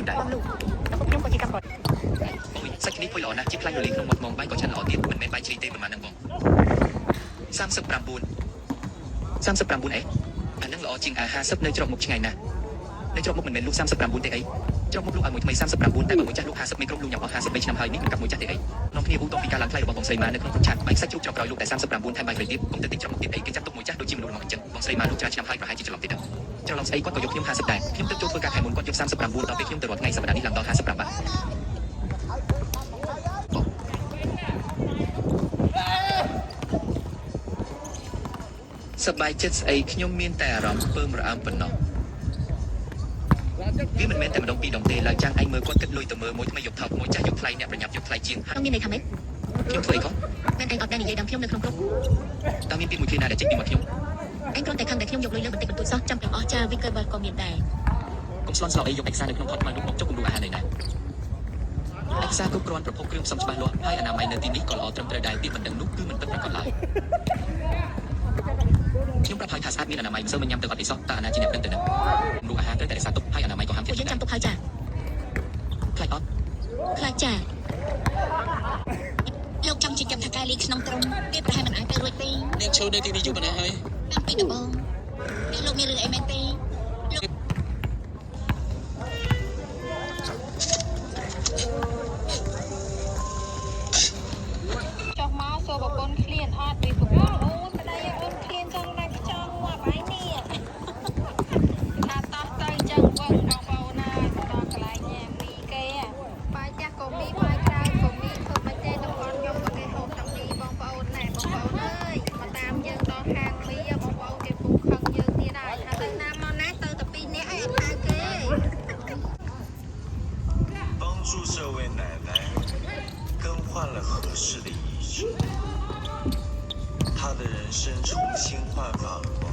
ដែរអូយសាច់នេះពុយល្អណាស់ជាខ្លាញ់រលីក្នុងមាត់មងបាយក៏ឆ្អិនល្អទៀតមិនមែនបាយជ្រីទេប្រហែលហ្នឹងបង39អីអានឹងល្អជាងអា50នៅច្រកមុខឆ្ងាយណាស់នៅច្រកមុខមិនមែនលក់39ទេអីច្រកមុខលក់ឲ្យមួយថ្មី39តែបើមួយចាស់លក់50មីក្រូបលក់ញ៉ាំអស់53ឆ្នាំហើយនេះមិនកាប់មួយចាស់ទេអីក្នុងគ្នាឧតពីការឡើងថ្លៃរបស់បងស្រីម៉ានៅក្នុងក្រុមឆាតបាយសាច់ជ្រូកច្រកក្រោយលក់តែ39ថែមបាយគ្រីទៀតកុំទៅទិញច្រកមុខទៀតអីគេចាត់ទុកមួយចាស់ដូចជាមនុស្សរបស់អញ្ចឹងបងស្រីម៉ាលក់ច្រើនឆ្នាំហើយប្រហែលជាច្រឡំទៀតដែរច្រឡំស្អីគាត់ក៏យកខ្ញុំ50ដែរខ្ញុំទៅចូលធ្វើការខែមុនគាត់យក39ដល់ពេលខ្ញុំទៅរត់ថ្ងៃសប្តាហ៍នេះឡើងដល់55បាត់សប្បាយចិត្តស្អីខ្ញុំមានតែអារម្មណ៍ពើមរអើមប៉ុណ្ណោះវាមិនមែនតែម្ដងពីរដងទេឡើយចាំងឯងមើលគាត់គិតលុយទៅមើលមួយថ្មីយកថោកមួយចាស់យកថ្លៃអ្នកប្រញាប់យកថ្លៃជាងហើយមានន័យថាម៉េចខ្ញុំធ្វើអីខុសមែនឯងអត់ដែលនិយាយដល់ខ្ញុំនៅក្នុងក្រុមតើមានពាក្យមួយឃ្លាណាដែលចេញពីមាត់ខ្ញុំឯងគ្រាន់តែខឹងតែខ្ញុំយកលុយលើបន្តិចបន្តួចសោះចាំទាំងអស់ចាវីកើបក៏មានដែរកុំស្លន់ស្លោអីយកឯកសារនៅក្នុងផុតមកលុបមកចុះគំរូអាហារនៅណាឯកសារគ្រប់គ្រាន់ប្រភពគ្រឿងផ្សំច្បាស់លាស់ហើយអនាម័យនៅទីនេះក៏ល្អត្រឹមត្រូវដែរពាក្យបណ្ដឹងនោះគឺមិនពិតប្រាកដឡើយខ្ញុំប្រាប់ហើយថាស្អាតមានអនាម័យមិនសូវមិនញ៉ាំទៅអត់អីសោះតើអាណាជាអ្នកដឹងទៅនឹងរូបអាហារត្រូវតែរក្សាទុកហើយអនាម័យក៏ហាមទៀតយើងចាំទុកហើយចាខ្លាចអត់ខ្លាចចាលោកចង់ជិះចាំថាការលីក្នុងក្រុមគេប្រហែលមិនអាចទៅរួចទេអ្នកឈរនៅទីនេះយូរប៉ុណ្ណាហើយតាមពីដំបងនេះលោកមានរឿងអីមែនទេចុះមកសួរប្រពន្ធឃ្លានអត់ពីប្រពន្ធអូនប្តីអូនឃ្លានចង់ឡើងខ្ចង់ងាប់ហើយនេះថាតោះទៅចឹងវឹងបងប្អូនណាទៅដល់កន្លែងញ៉ាំមីគេបាយចាស់ក៏មីបាយក្រៅក៏មីធ្វើមិនទេតំបន់ខ្ញុំក៏គេហូបតាំងមីបងប្អូនណែបងប្អូនអើយមកតាមយើងដល់ហាងមីបងប្អូនគេពុកខឹងយើងទៀតហើយថាទៅណាមកណាទៅតែ2នាក់ឯងអត់ហៅគេ帮助这位奶奶更换了合适的衣裙，她的人生重新焕发了光。